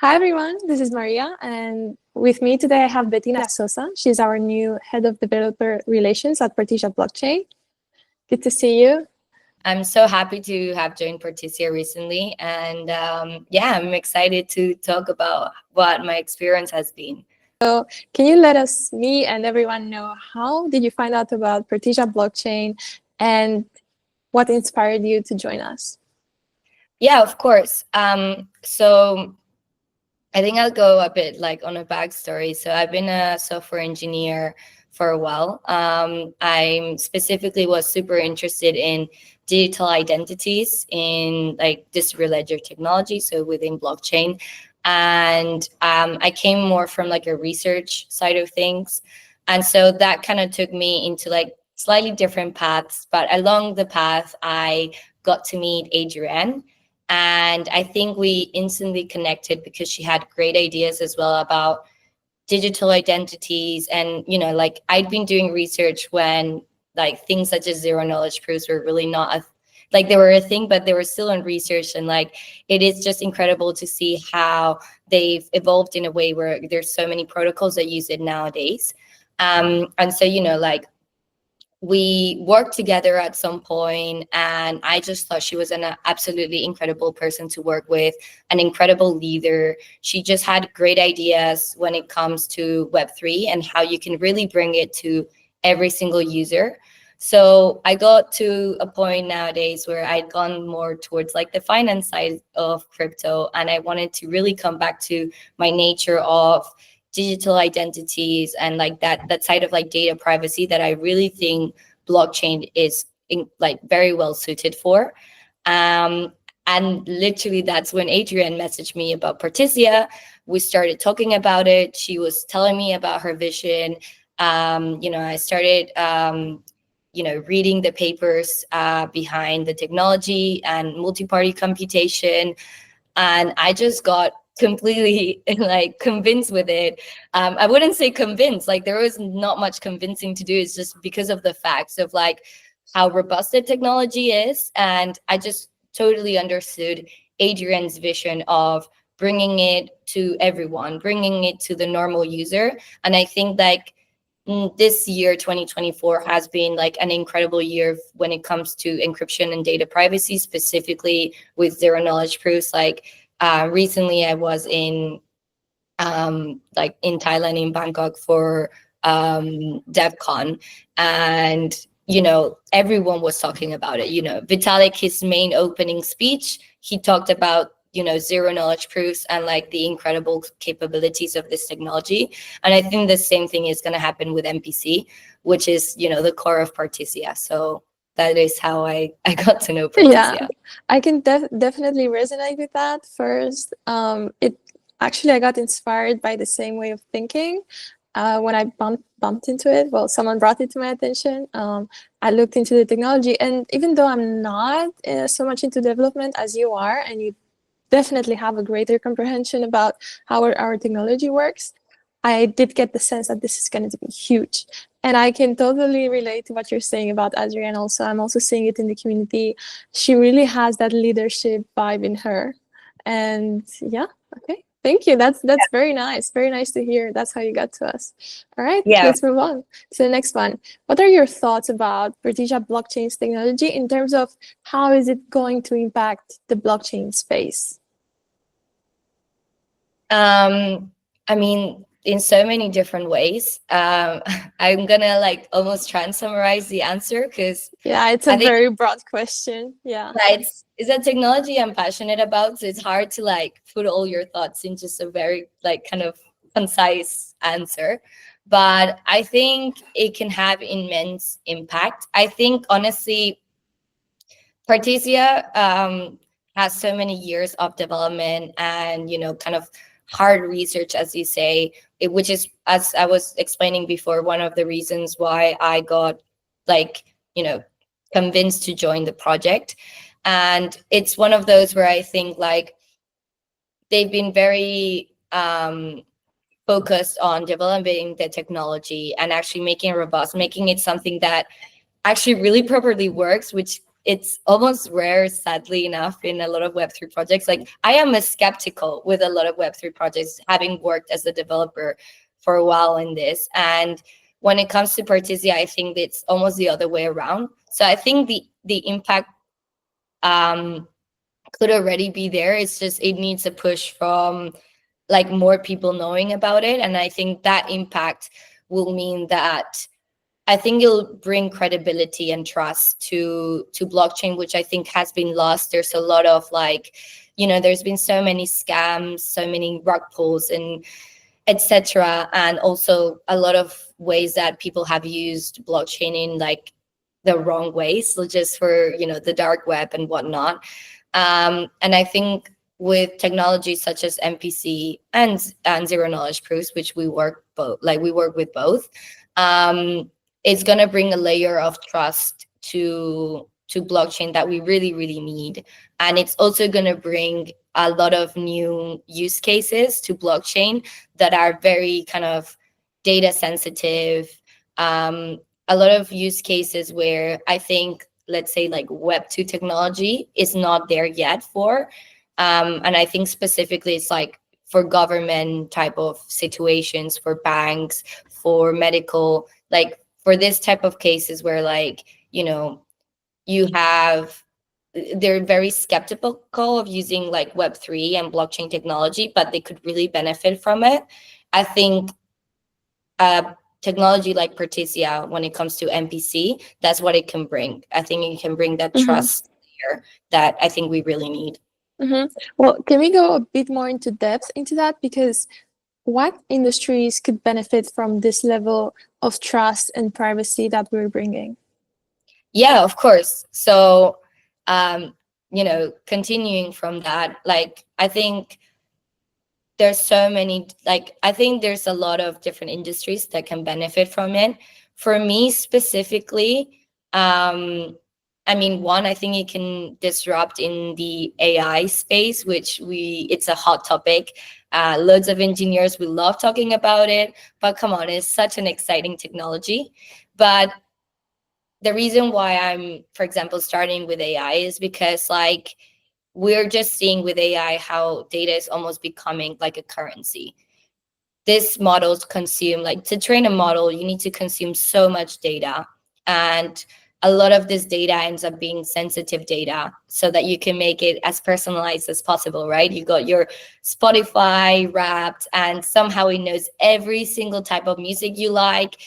Hi everyone, this is Maria, and with me today I have Bettina Sosa. She's our new head of developer relations at Partisia Blockchain. Good to see you. I'm so happy to have joined Partisia recently, and I'm excited to talk about what my experience has been. So, can you let us, me and everyone, know how did you find out about Partisia Blockchain and what inspired you to join us? Yeah, of course. So I think I'll go a bit like on a backstory. So I've been a software engineer for a while. I specifically was super interested in digital identities in like distributed ledger technology, so within blockchain. And I came more from like a research side of things. And so that kind of took me into like slightly different paths. But along the path, I got to meet Adrienne, and I think we instantly connected because she had great ideas as well about digital identities. And, like I'd been doing research when like things such as zero knowledge proofs were really not like they were a thing, but they were still in research. And like, it is just incredible to see how they've evolved in a way where there's so many protocols that use it nowadays. And so, like we worked together at some point, and I just thought she was an absolutely incredible person to work with, an incredible leader. She just had great ideas when it comes to Web3 and how you can really bring it to every single user. So I got to a point nowadays where I'd gone more towards like the finance side of crypto, and I wanted to really come back to my nature of digital identities and like that side of like data privacy that I really think blockchain is like very well suited for. And literally that's when Adrienne messaged me about Partisia. We started talking about it. She was telling me about her vision. I started reading the papers behind the technology and multi-party computation, and I just got completely like convinced with it. I wouldn't say convinced, like there was not much convincing to do. It's just because of the facts of like how robust the technology is. And I just totally understood Adrienne's vision of bringing it to everyone, bringing it to the normal user. And I think like this year 2024 has been like an incredible year when it comes to encryption and data privacy, specifically with zero knowledge proofs. Like recently I was in like in Thailand, in Bangkok, for DevCon, and everyone was talking about it. Vitalik, his main opening speech, he talked about zero knowledge proofs and like the incredible capabilities of this technology. And I think the same thing is going to happen with MPC, which is the core of Partisia. So that is how I got to know Partisia. Yeah, I can definitely resonate with that. First, I got inspired by the same way of thinking. When I bumped into it, well, someone brought it to my attention. I looked into the technology, and even though I'm not so much into development as you are, and you definitely have a greater comprehension about how our technology works, I did get the sense that this is going to be huge. And I can totally relate to what you're saying about Adrienne also. I'm also seeing it in the community. She really has that leadership vibe in her. And yeah, okay. Thank you. That's very nice. Very nice to hear. That's how you got to us. All right, let's move on to the next one. What are your thoughts about Partisia Blockchain's technology in terms of how is it going to impact the blockchain space? I mean, in so many different ways. I'm gonna like almost try and summarize the answer because it's a very broad question. Yeah, it's a technology I'm passionate about, so it's hard to like put all your thoughts in just a very like kind of concise answer. But I think it can have immense impact. I think honestly, Partisia has so many years of development and kind of hard research, as you say, which is, as I was explaining before, one of the reasons why I got like convinced to join the project. And it's one of those where I think like they've been very focused on developing the technology and actually making it robust, making it something that actually really properly works, which it's almost rare, sadly enough, in a lot of Web3 projects. Like, I am a skeptical with a lot of Web3 projects, having worked as a developer for a while in this. And when it comes to Partisia, I think it's almost the other way around. So I think the impact could already be there. It's just it needs a push from like more people knowing about it. And I think that impact will mean that I think it'll bring credibility and trust to blockchain, which I think has been lost. There's a lot of like, there's been so many scams, so many rug pulls and etc. And also a lot of ways that people have used blockchain in like the wrong ways, so just for the dark web and whatnot. And I think with technologies such as MPC and zero knowledge proofs, which we work with both, it's going to bring a layer of trust to blockchain that we really, really need. And it's also going to bring a lot of new use cases to blockchain that are very kind of data sensitive. A lot of use cases where I think, let's say, like Web2 technology is not there yet for. And I think specifically it's like for government type of situations, for banks, for medical, like for this type of cases where like, they're very skeptical of using like Web3 and blockchain technology, but they could really benefit from it. I think technology like Partisia, when it comes to MPC, that's what it can bring. I think it can bring that trust here that I think we really need. Well, can we go a bit more into depth into that? Because what industries could benefit from this level of trust and privacy that we're bringing? Yeah, of course. So, continuing from that, like, I think there's so many, like, I think there's a lot of different industries that can benefit from it. For me specifically, one, I think it can disrupt in the AI space, which it's a hot topic. Loads of engineers, we love talking about it, but come on, it's such an exciting technology. But the reason why I'm, for example, starting with AI is because like we're just seeing with AI how data is almost becoming like a currency. These models consume, like, to train a model, you need to consume so much data. And a lot of this data ends up being sensitive data so that you can make it as personalized as possible, right? You got your Spotify Wrapped, and somehow it knows every single type of music you like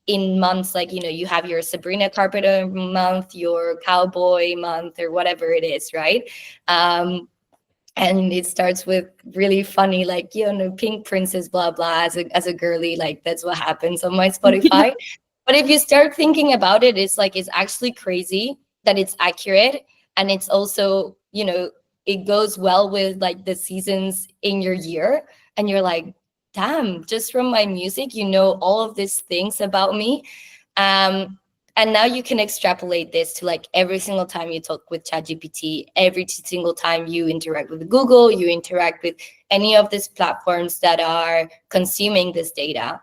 in months. Like, you have your Sabrina Carpenter month, your cowboy month, or whatever it is, right? And it starts with really funny, like, Pink Princess, blah, blah, as a girly, like, that's what happens on my Spotify. But if you start thinking about it, it's like, it's actually crazy that it's accurate. And it's also, it goes well with like the seasons in your year. And you're like, damn, just from my music, all of these things about me. And now you can extrapolate this to like every single time you talk with ChatGPT, every single time you interact with Google, you interact with any of these platforms that are consuming this data.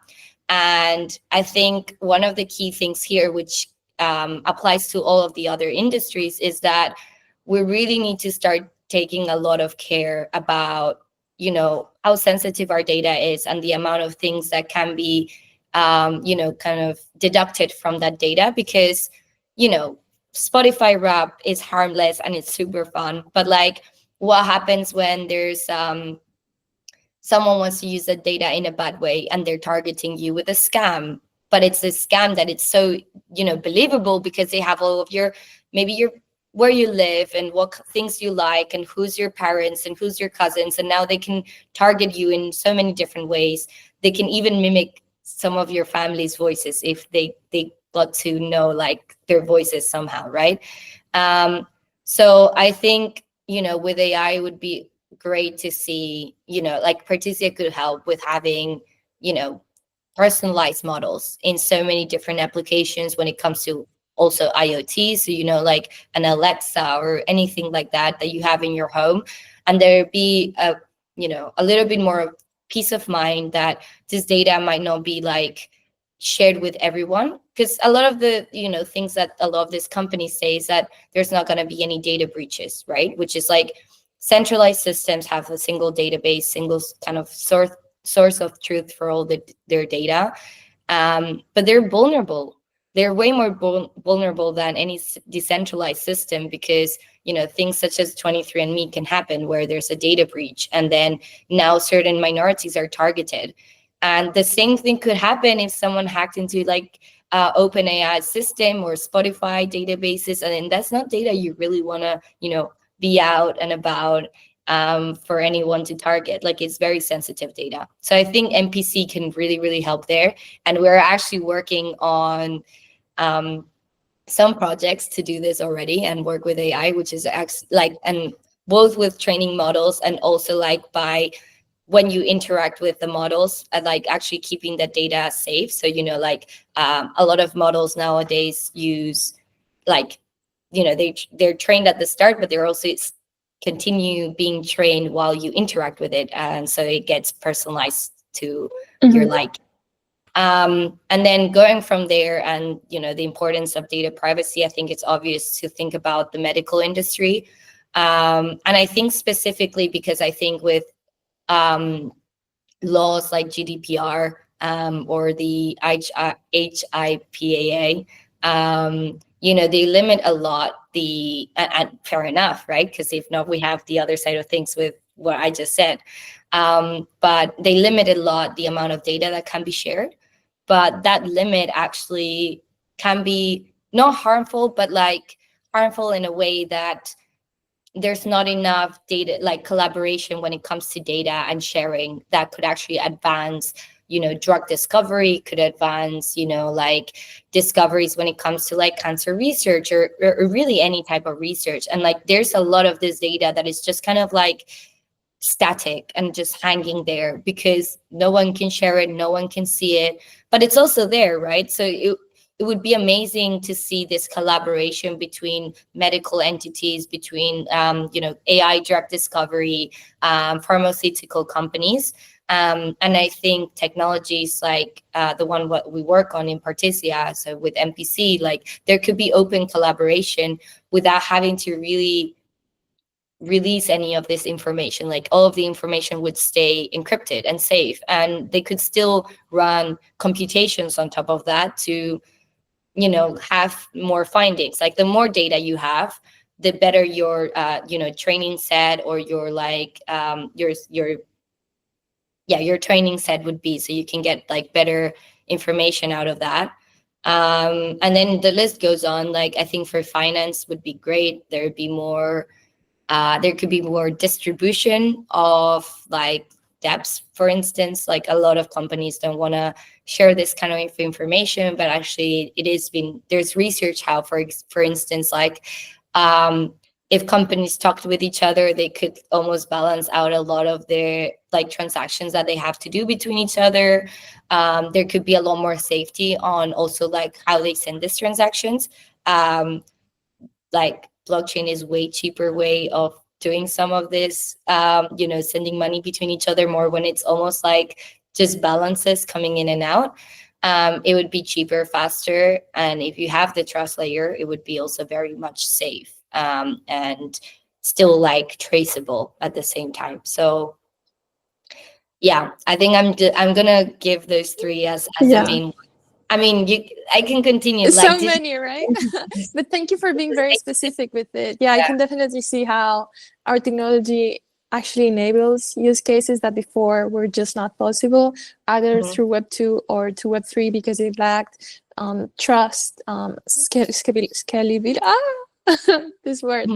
And I think one of the key things here, which applies to all of the other industries, is that we really need to start taking a lot of care about, how sensitive our data is and the amount of things that can be kind of deducted from that data. Because, Spotify Wrap is harmless and it's super fun. But like, what happens when there's someone wants to use that data in a bad way and they're targeting you with a scam? But it's a scam that it's so, believable because they have all of maybe where you live and what things you like and who's your parents and who's your cousins. And now they can target you in so many different ways. They can even mimic some of your family's voices if they got to know like their voices somehow, right? So I think, with AI, it would be great to see, like Partisia could help with having, personalized models in so many different applications when it comes to also IoT. So, like an Alexa or anything like that you have in your home. And there be a little bit more peace of mind that this data might not be like shared with everyone, because a lot of the things that a lot of these companies say is that there's not going to be any data breaches, right? Which is like centralized systems have a single database, single kind of source of truth for all their data, but they're vulnerable. They're way more vulnerable than any decentralized system, because things such as 23andMe can happen where there's a data breach, and then now certain minorities are targeted. And the same thing could happen if someone hacked into like OpenAI system or Spotify databases, and then that's not data you really want to be out and about for anyone to target. Like, it's very sensitive data. So I think MPC can really, really help there. And we're actually working on some projects to do this already and work with AI, which is like, and both with training models and also like by when you interact with the models, like actually keeping the data safe. So, like a lot of models nowadays use like, they're trained at the start, but they're also continue being trained while you interact with it. And so it gets personalized to your like. And then going from there, and the importance of data privacy, I think it's obvious to think about the medical industry. And I think specifically because I think with laws like GDPR or the HIPAA, they limit a lot and fair enough, right? Because if not, we have the other side of things with what I just said. But they limit a lot the amount of data that can be shared. But that limit actually can be not harmful, but like harmful in a way that there's not enough data, like collaboration when it comes to data and sharing that could actually advance, drug discovery, could advance, like discoveries when it comes to like cancer research or really any type of research. And like, there's a lot of this data that is just kind of like static and just hanging there because no one can share it, no one can see it, but it's also there, right? So it would be amazing to see this collaboration between medical entities, between AI drug discovery, pharmaceutical companies, and I think technologies like the one what we work on in Partisia, so with MPC, like there could be open collaboration without having to really release any of this information. Like all of the information would stay encrypted and safe, and they could still run computations on top of that to have more findings. Like the more data you have, the better your training set, or your like your training set would be, so you can get like better information out of that. And then the list goes on. Like I think for finance would be great. There would be more there could be more distribution of like debts, for instance. Like a lot of companies don't want to share this kind of information, but actually there's research how, for instance, like if companies talked with each other, they could almost balance out a lot of their like transactions that they have to do between each other. There could be a lot more safety on also like how they send these transactions. Like blockchain is way cheaper way of doing some of this, sending money between each other, more when it's almost like just balances coming in and out. It would be cheaper, faster, and if you have the trust layer, it would be also very much safe, and still like traceable at the same time. So yeah, I think I'm gonna give those three as the main. I mean, I can continue. So many, right? But thank you for being very specific with it. Yeah, I can definitely see how our technology actually enables use cases that before were just not possible, either through Web 2 or to Web 3, because it lacked trust, scalability, this word,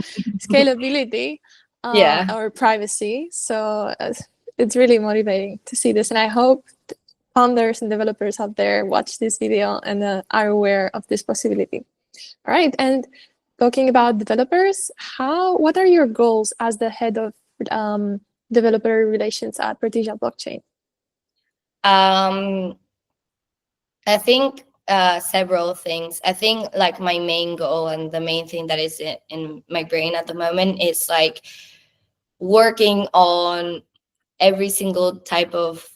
scalability, or privacy. So it's really motivating to see this. And I hope founders and developers out there watch this video and are aware of this possibility. All right, and talking about developers, what are your goals as the head of developer relations at Partisia Blockchain? I think several things. I think like my main goal and the main thing that is in my brain at the moment is like working on every single type of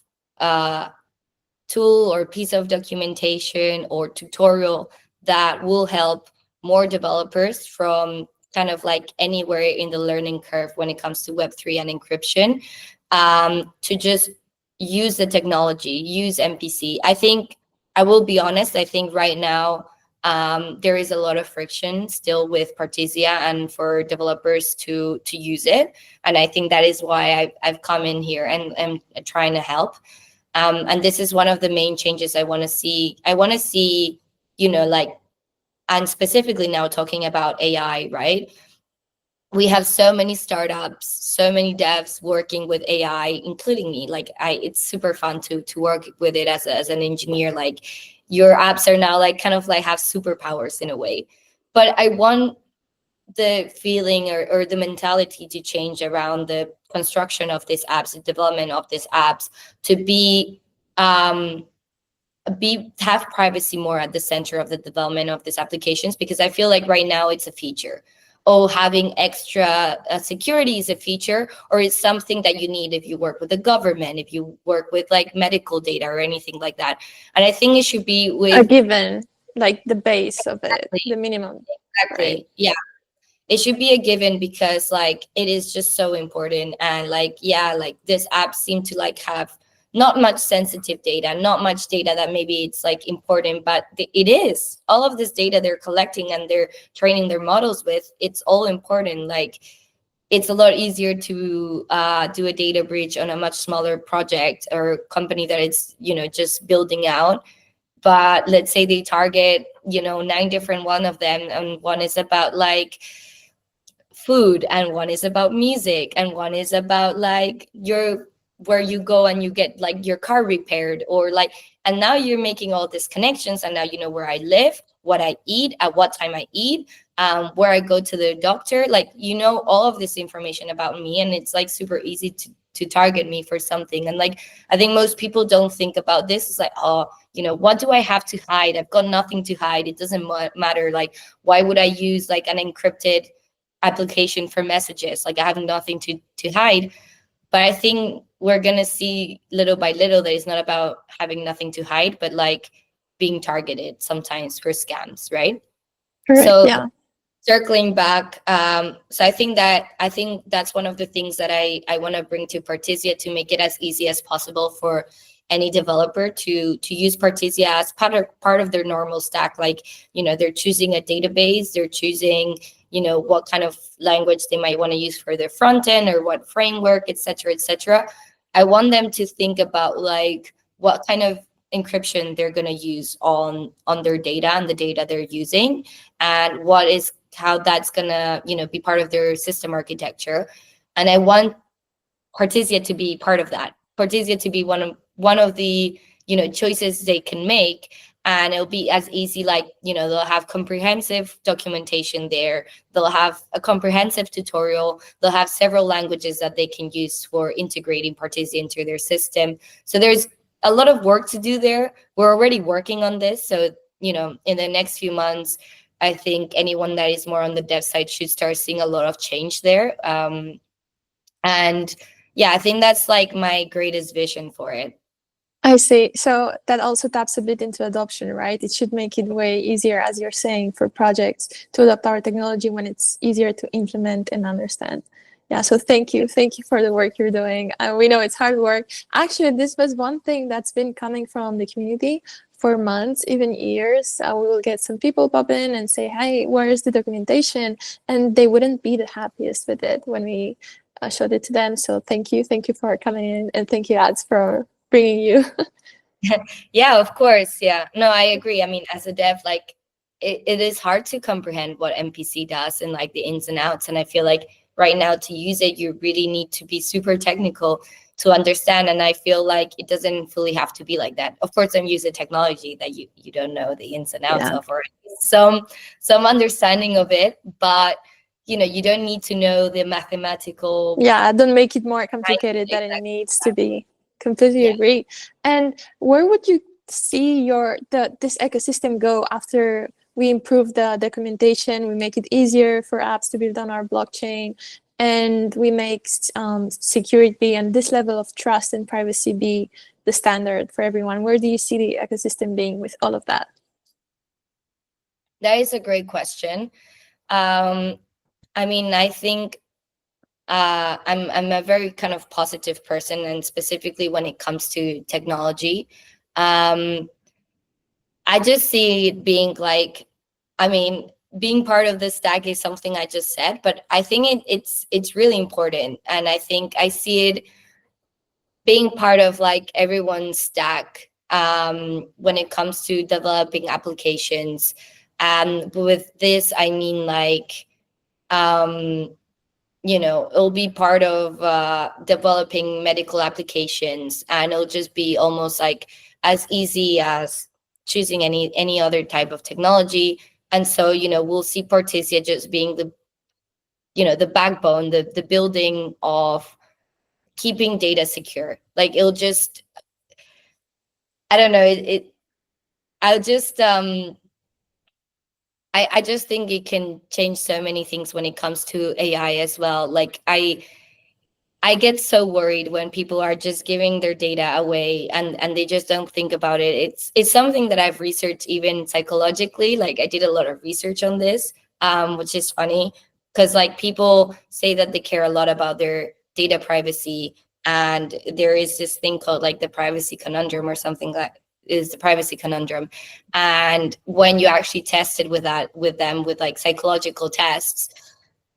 tool or piece of documentation or tutorial that will help more developers from kind of like anywhere in the learning curve when it comes to Web3 and encryption, to just use the technology, use MPC. I think, I will be honest, I think right now there is a lot of friction still with Partisia and for developers to use it. And I think that is why I've come in here and am trying to help. And this is one of the main changes I want to see. I want to see, like, and specifically now talking about AI, right? We have so many startups, so many devs working with AI, including me. Like, it's super fun to work with it as an engineer. Like, your apps are now like kind of like have superpowers in a way. But I want the feeling or the mentality to change around the construction of these apps, the development of these apps, to have privacy more at the center of the development of these applications, because I feel like right now it's a feature. Oh, having extra security is a feature, or it's something that you need if you work with the government, if you work with like medical data or anything like that. And I think it should be with a given, like the base of it, exactly, the minimum. exactly, Right. yeah. It should be a given because like it is just so important. And like, yeah, like this app seem to like have not much sensitive data, not much data that maybe it's like important, but it is all of this data they're collecting and they're training their models with. It's all important. Like, it's a lot easier to do a data breach on a much smaller project or company that it's just building out. But let's say they target 9 different one of them, and one is about like food, and one is about music, and one is about like your where you go and you get like your car repaired, or like, and now you're making all these connections, and now you know where I live, what I eat, at what time I eat, where I go to the doctor, like all of this information about me, and it's like super easy to target me for something. And like, I think most people don't think about this. It's like, oh, what do I have to hide? I've got nothing to hide. It doesn't matter. Like, why would I use like an encrypted application for messages? Like, I have nothing to hide. But I think we're gonna see little by little that it's not about having nothing to hide, but like being targeted sometimes for scams, right? Correct. So Yeah. circling back, so I think that's one of the things that I want to bring to Partisia, to make it as easy as possible for any developer to use Partisia as part of their normal stack. Like, they're choosing a database, they're choosing what kind of language they might want to use for their front end, or what framework, etc., etc. I want them to think about like what kind of encryption they're going to use on their data and the data they're using, and how that's going to be part of their system architecture. And I want Partisia to be part of that. Partisia to be one of the choices they can make. And it'll be as easy, like they'll have comprehensive documentation there, they'll have a comprehensive tutorial, they'll have several languages that they can use for integrating Partisia into their system. So there's a lot of work to do there. We're already working on this, so in the next few months, I think anyone that is more on the dev side should start seeing a lot of change there. And yeah, I think that's like my greatest vision for it. I see. So that also taps a bit into adoption, right? It should make it way easier, as you're saying, for projects to adopt our technology when it's easier to implement and understand. Yeah, so thank you. Thank you for the work you're doing. We know it's hard work. Actually, this was one thing that's been coming from the community for months, even years. We will get some people pop in and say, hey, where's the documentation? And they wouldn't be the happiest with it when we showed it to them. So thank you. Thank you for coming in. And thank you, Ads, for bringing you. Yeah, of course. Yeah, no, I agree. I mean, as a dev, like it is hard to comprehend what MPC does and like the ins and outs. And I feel like right now to use it, you really need to be super technical to understand. And I feel like it doesn't fully have to be like that. Of course, I'm using technology that you don't know the ins and outs of, or some understanding of it, but you don't need to know the mathematical. Yeah, don't make it more complicated than it needs to be. Completely agree. And where would you see this ecosystem go after we improve the documentation, we make it easier for apps to build on our blockchain, and we make security and this level of trust and privacy be the standard for everyone? Where do you see the ecosystem being with all of that? That is a great question. I mean, I think I'm a very kind of positive person, and specifically when it comes to technology, I just see it being like, I mean, being part of the stack is something I just said, but I think it's really important, and I think I see it being part of like everyone's stack when it comes to developing applications. And with this, I mean like it'll be part of developing medical applications, and it'll just be almost like as easy as choosing any other type of technology. And so we'll see Partisia just being the backbone, the building of keeping data secure. Like it'll just, I don't know, I'll just I just think it can change so many things when it comes to AI as well. Like I get so worried when people are just giving their data away, and they just don't think about it. It's something that I've researched even psychologically. Like I did a lot of research on this, which is funny because like people say that they care a lot about their data privacy, and there is this thing called like the privacy conundrum or something that is the privacy conundrum. And when you actually tested with them with like psychological tests,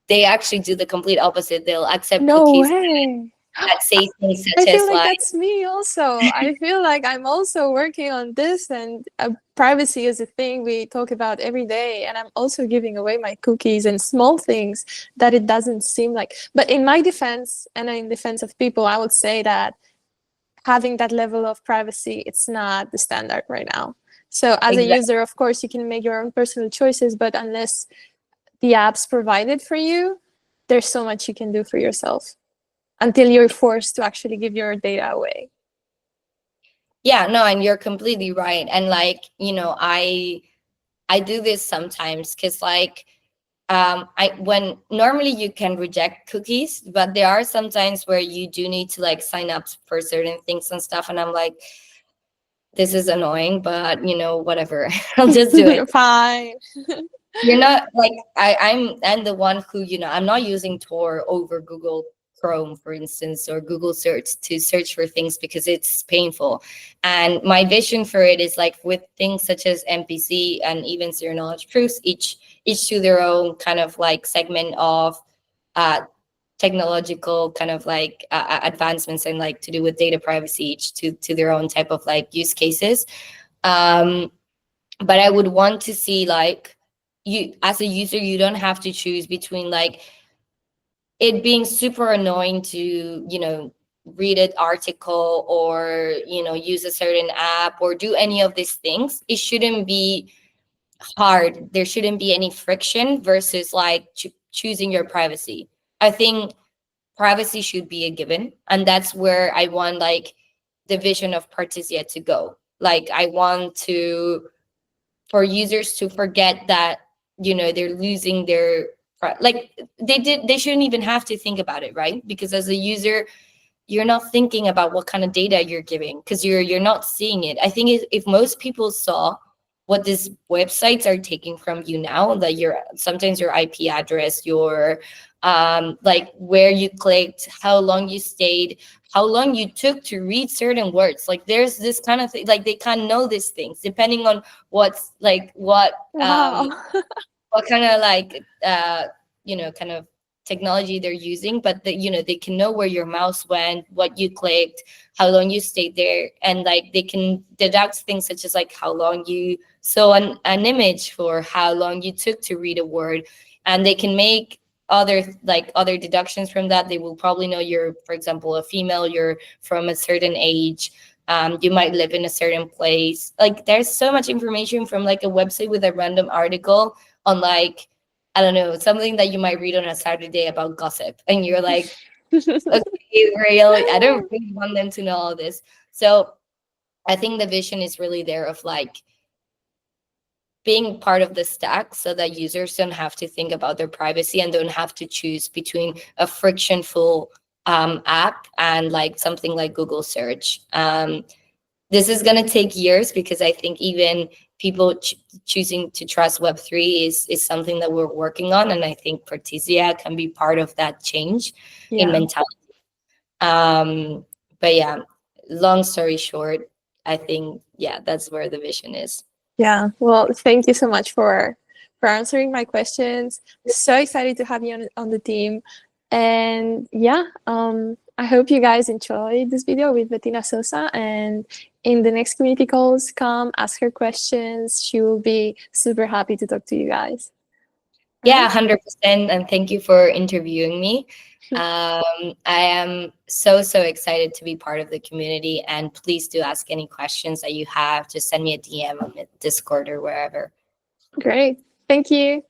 they actually do the complete opposite. They'll accept No cookies way. that say things I such feel as like like, that's me also. I feel like I'm also working on this, and privacy is a thing we talk about every day. And I'm also giving away my cookies and small things that it doesn't seem like. But in my defense, and in defense of people, I would say that having that level of privacy, it's not the standard right now. So as a exactly. user, of course, you can make your own personal choices, but unless the app's provided for you, there's so much you can do for yourself until you're forced to actually give your data away. Yeah, no, and you're completely right. And like, I do this sometimes because like I when normally you can reject cookies, but there are some times where you do need to like sign up for certain things and stuff. And I'm like, this is annoying, but whatever. I'll just do it. Fine. You're not like I'm the one who, I'm not using Tor over Google Chrome, for instance, or Google search to search for things because it's painful. And my vision for it is like with things such as MPC and even zero knowledge proofs, each to their own kind of like segment of uh technological kind of like advancements, and like to do with data privacy, each to their own type of like use cases. um but I would want to see like, you as a user, you don't have to choose between like it being super annoying to read an article, or use a certain app, or do any of these things. It shouldn't be hard. There shouldn't be any friction versus like choosing your privacy. I think privacy should be a given, and that's where I want like the vision of Partisia to go. Like I want to for users to forget that they're losing their like they shouldn't even have to think about it, right? Because as a user, you're not thinking about what kind of data you're giving because you're not seeing it. I think if most people saw what these websites are taking from you now, that your sometimes your IP address, your like where you clicked, how long you stayed, how long you took to read certain words, like there's this kind of thing, like they can't know these things depending on what's like Wow. what kind of like kind of technology they're using. But they can know where your mouse went, what you clicked, how long you stayed there, and like they can deduct things such as like how long you saw an image, for how long you took to read a word. And they can make other deductions from that. They will probably know you're, for example, a female, you're from a certain age, you might live in a certain place. Like there's so much information from like a website with a random article on like, I don't know, something that you might read on a Saturday about gossip, and you're like, okay, really, I don't really want them to know all this. So I think the vision is really there of like being part of the stack so that users don't have to think about their privacy and don't have to choose between a frictionful app and like something like Google search. This is going to take years because I think even people choosing to trust Web3 is something that we're working on. And I think Partisia can be part of that change in mentality. But yeah, long story short, I think, yeah, that's where the vision is. Yeah, well, thank you so much for answering my questions. So excited to have you on the team. And yeah, I hope you guys enjoyed this video with Bettina Sosa. And in the next community calls, come ask her questions. She will be super happy to talk to you guys. Yeah, 100%. And thank you for interviewing me. I am so excited to be part of the community. And please do ask any questions that you have. Just send me a DM on Discord or wherever. Great. Thank you.